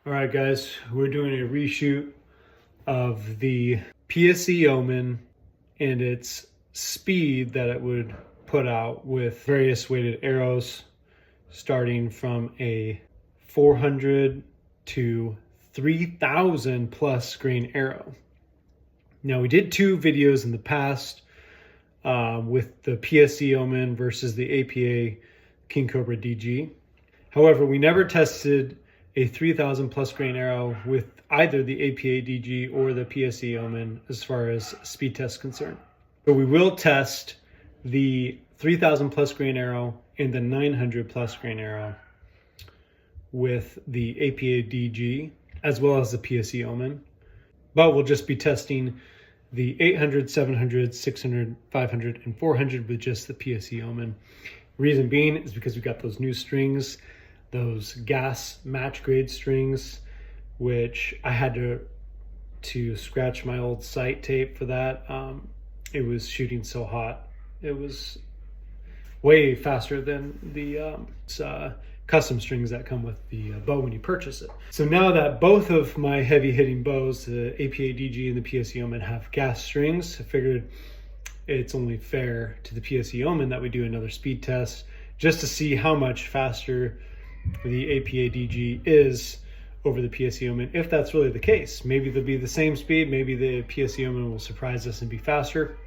All right, guys, we're doing a reshoot of the PSE Omen and its speed that it would put out with various weighted arrows, starting from a 400 to 3,000 plus grain arrow. Now, we did two videos in the past with the PSE Omen versus the APA King Cobra DG. However, we never tested a 3,000 plus grain arrow with either the APA DG or the PSE Omen as far as speed test concerned. But we will test the 3,000 plus grain arrow and the 900 plus grain arrow with the APA DG as well as the PSE Omen. But we'll just be testing the 800, 700, 600, 500, and 400 with just the PSE Omen. Reason being is because we got those new strings, those gas match grade strings, which I had to scratch my old sight tape for that. It was shooting so hot. It was way faster than the custom strings that come with the bow when you purchase it. So now that both of my heavy hitting bows, the APA DG and the PSE Omen, have gas strings, I figured it's only fair to the PSE Omen that we do another speed test just to see how much faster the APA DG is over the PSE Omen, if that's really the case. Maybe they'll be the same speed, maybe the PSE Omen will surprise us and be faster.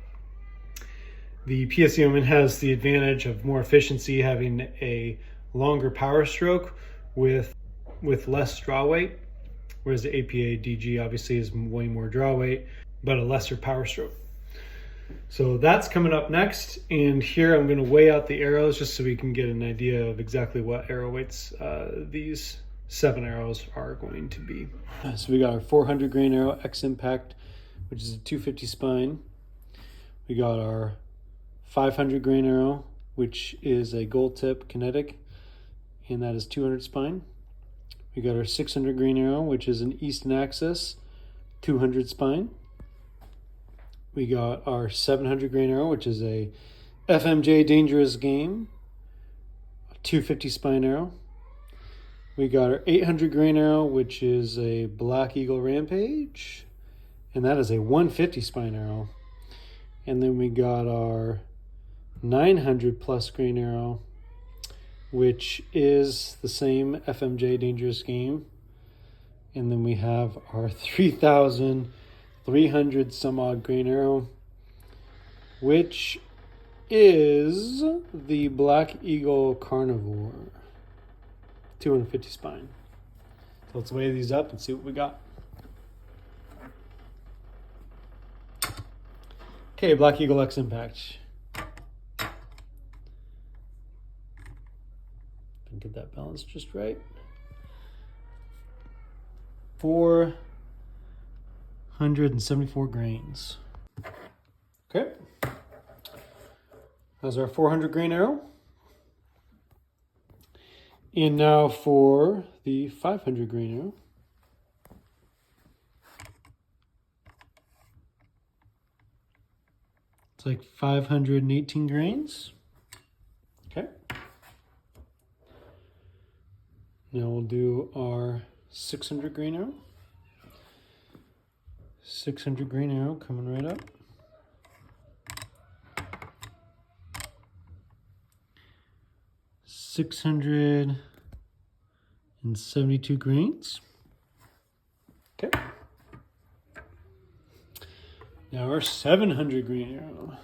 The PSE Omen has the advantage of more efficiency, having a longer power stroke with less draw weight, whereas the APA DG obviously is way more draw weight, but a lesser power stroke. So that's coming up next, and here I'm going to weigh out the arrows just so we can get an idea of exactly what arrow weights these 7 arrows are going to be. So we got our 400 grain arrow X Impact, which is a 250 spine. We got our 500 grain arrow, which is a gold tip kinetic, and that is 200 spine. We got our 600 grain arrow, which is an Easton Axis, 200 spine. We got our 700 grain arrow, which is a FMJ Dangerous Game, a 250 spine arrow. We got our 800 grain arrow, which is a Black Eagle Rampage, and that is a 150 spine arrow. And then we got our 900 plus grain arrow, which is the same FMJ Dangerous Game. And then we have our 3,300 some odd grain arrow, which is the Black Eagle Carnivore, 250 spine. So let's weigh these up and see what we got. Okay, Black Eagle X Impact. Get that balance just right. 474 grains. Okay. That's our 400 grain arrow. And now for the 500 grain arrow. It's like 518 grains. Okay. Now we'll do our 600 grain arrow. 600 grain arrow coming right up. 672 grains. Okay. Now our 700 grain arrow.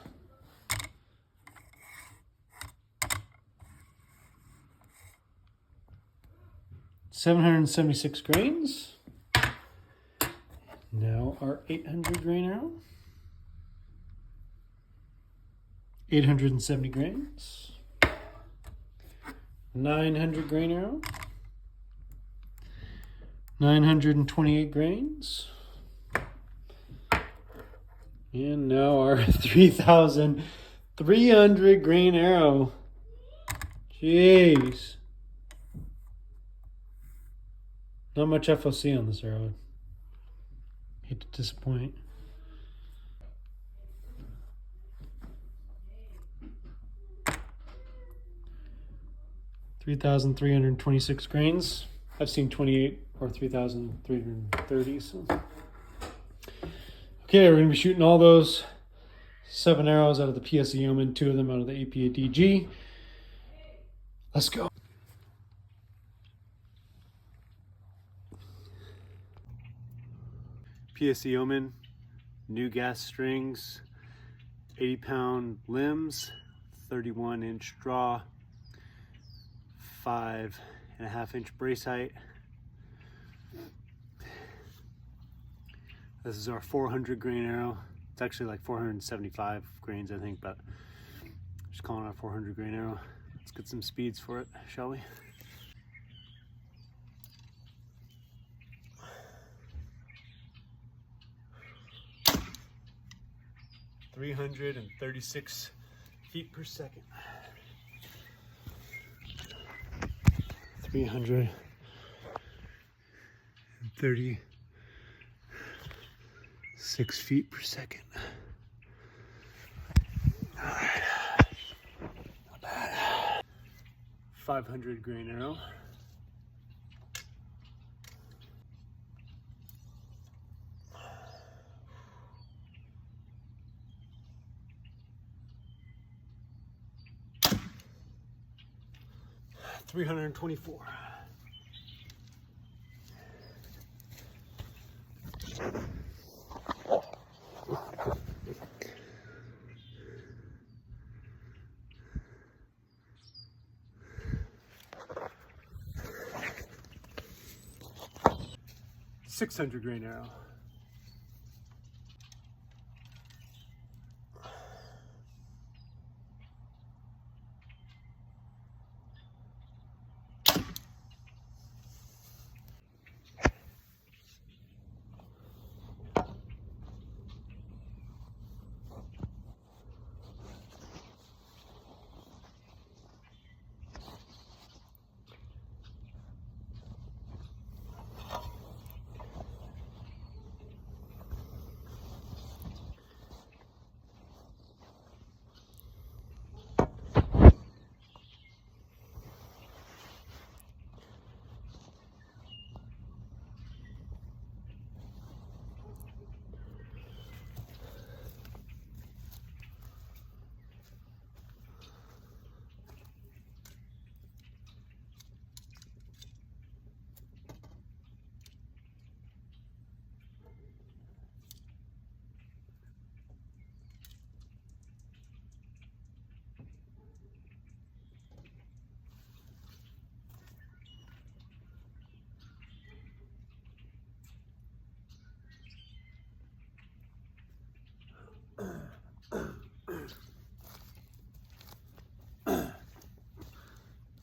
$776 grains. Now our 800 grain arrow. 870 grains. 900 grain arrow. 928 grains. And now our 3,300 grain arrow. Jeez. Not much FOC on this arrow. Hate to disappoint. $3,326 grains. I've seen 28 or 3,330. So. Okay, we're gonna be shooting all those 7 arrows out of the PSE Omen, 2 of them out of the APA DG. Let's go. PSE Omen, new gas strings, 80-pound limbs, 31-inch draw, 5.5-inch brace height. This is our 400 grain arrow. It's actually like 475 grains, I think, but just calling it a 400 grain arrow. Let's get some speeds for it, shall we? (336 feet per second). 336 feet per second. All right. Not bad. 500 grain arrow. $324. 600 grain arrow.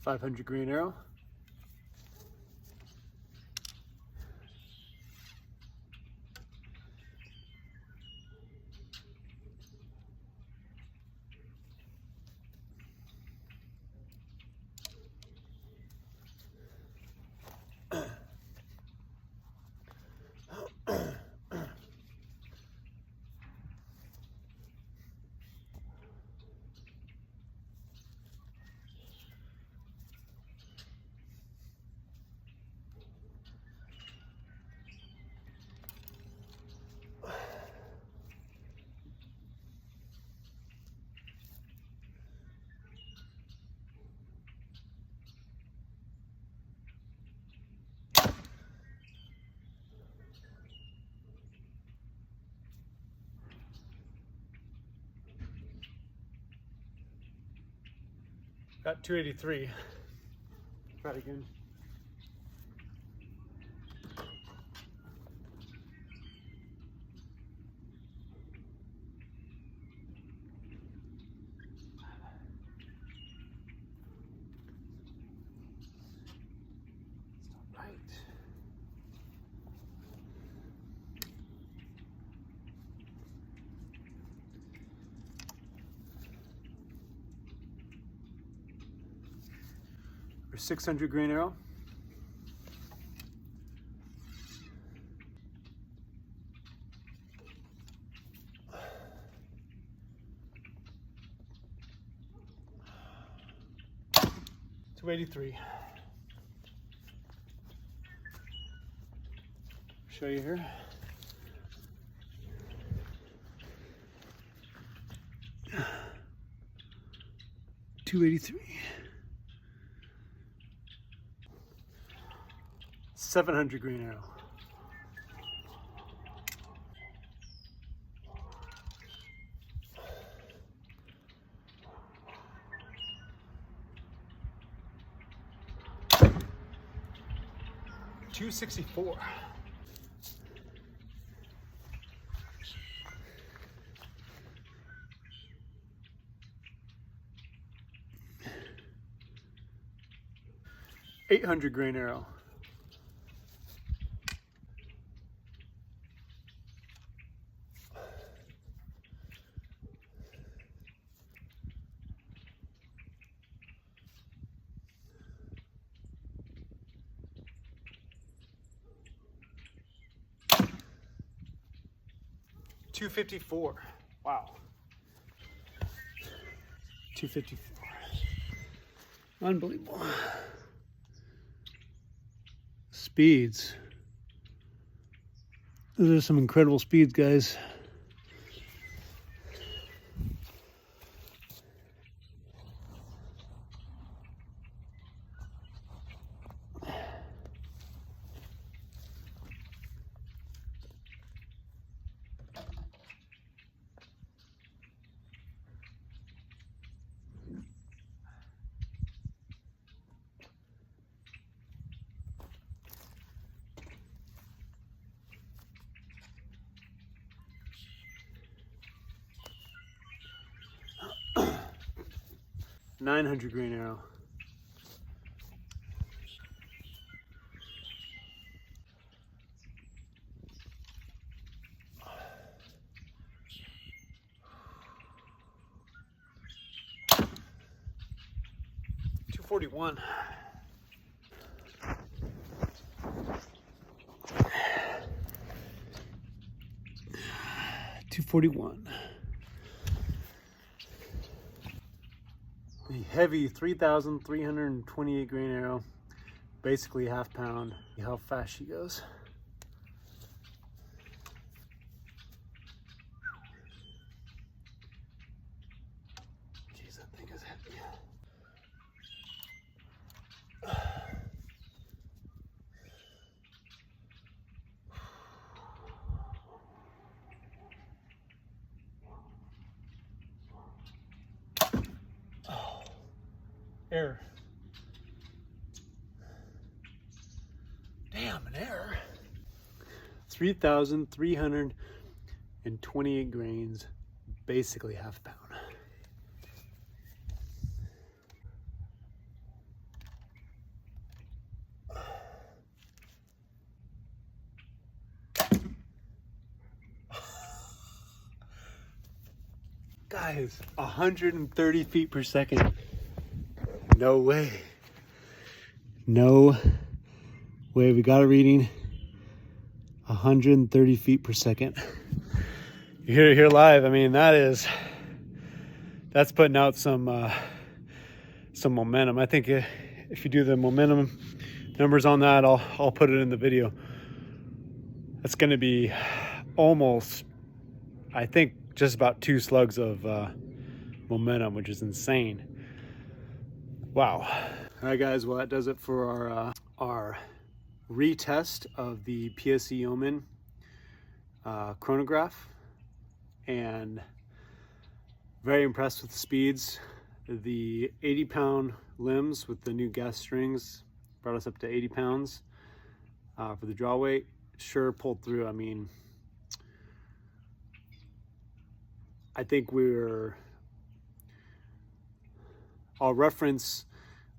$500 grain arrow. Got 283. Try it again. It's not right. Or 600 grain arrow. $283. show you here. $283. 700 grain arrow. $264. $800 grain arrow. $254. Wow. $254. Unbelievable. Speeds. Those are some incredible speeds, guys. $900 grain arrow. $241. $241. The heavy 3,328 grain arrow, basically half pound. How fast she goes. Jeez, that thing is heavy. Error. Damn, an error. 3,328 grains, basically half pound. Guys, 130 feet per second. No way. No way. We got a reading 130 feet per second. You hear it here live. I mean, that's putting out some momentum. I think if you do the momentum numbers on that, I'll put it in the video. That's going to be almost, I think, just about 2 slugs of momentum, which is insane. Wow. All right, guys. Well, that does it for our retest of the PSE Omen chronograph, and very impressed with the speeds. The 80-pound limbs with the new gas strings brought us up to 80 pounds for the draw weight. Sure pulled through. I mean, I think I'll reference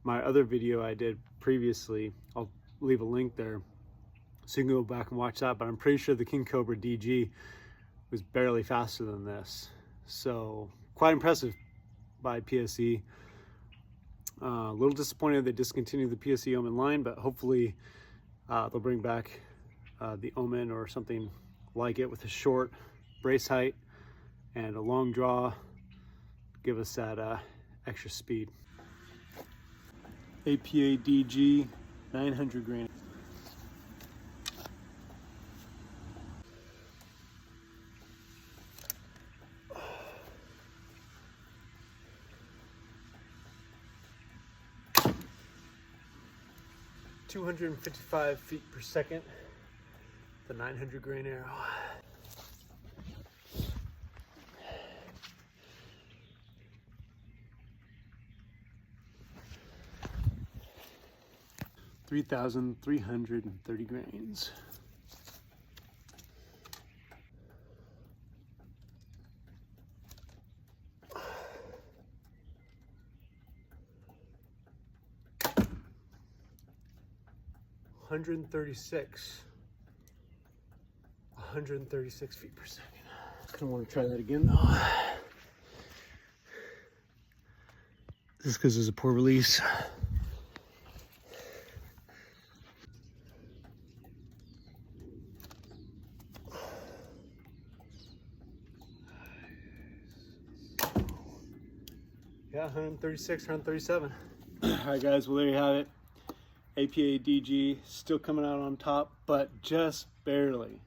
my other video I did previously. I'll leave a link there so you can go back and watch that, but I'm pretty sure the King Cobra DG was barely faster than this. So quite impressive by PSE. A little disappointed they discontinued the PSE Omen line, but hopefully they'll bring back the Omen or something like it with a short brace height and a long draw, give us that extra speed. APA DG 900 grain. 255 feet per second, the 900 grain arrow. $3,330 grains. $136 feet per second. Kind of want to try that again though. Just because there's a poor release. Yeah, 136, 137. All right, guys, well, there you have it. APA DG still coming out on top, but just barely.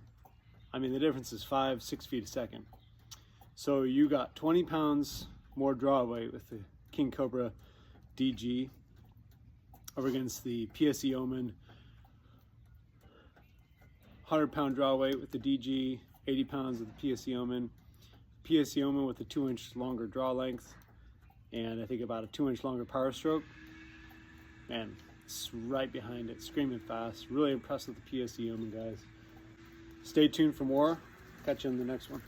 I mean, the difference is 5-6 feet a second. So you got 20 pounds more draw weight with the King Cobra DG over against the PSE Omen 100-pound draw weight with the DG, 80 pounds with the PSE Omen. PSE Omen with a 2-inch longer draw length, and I think about a 2-inch longer power stroke. Man, it's right behind it, screaming fast. Really impressed with the PSE Omen, guys. Stay tuned for more. Catch you in the next one.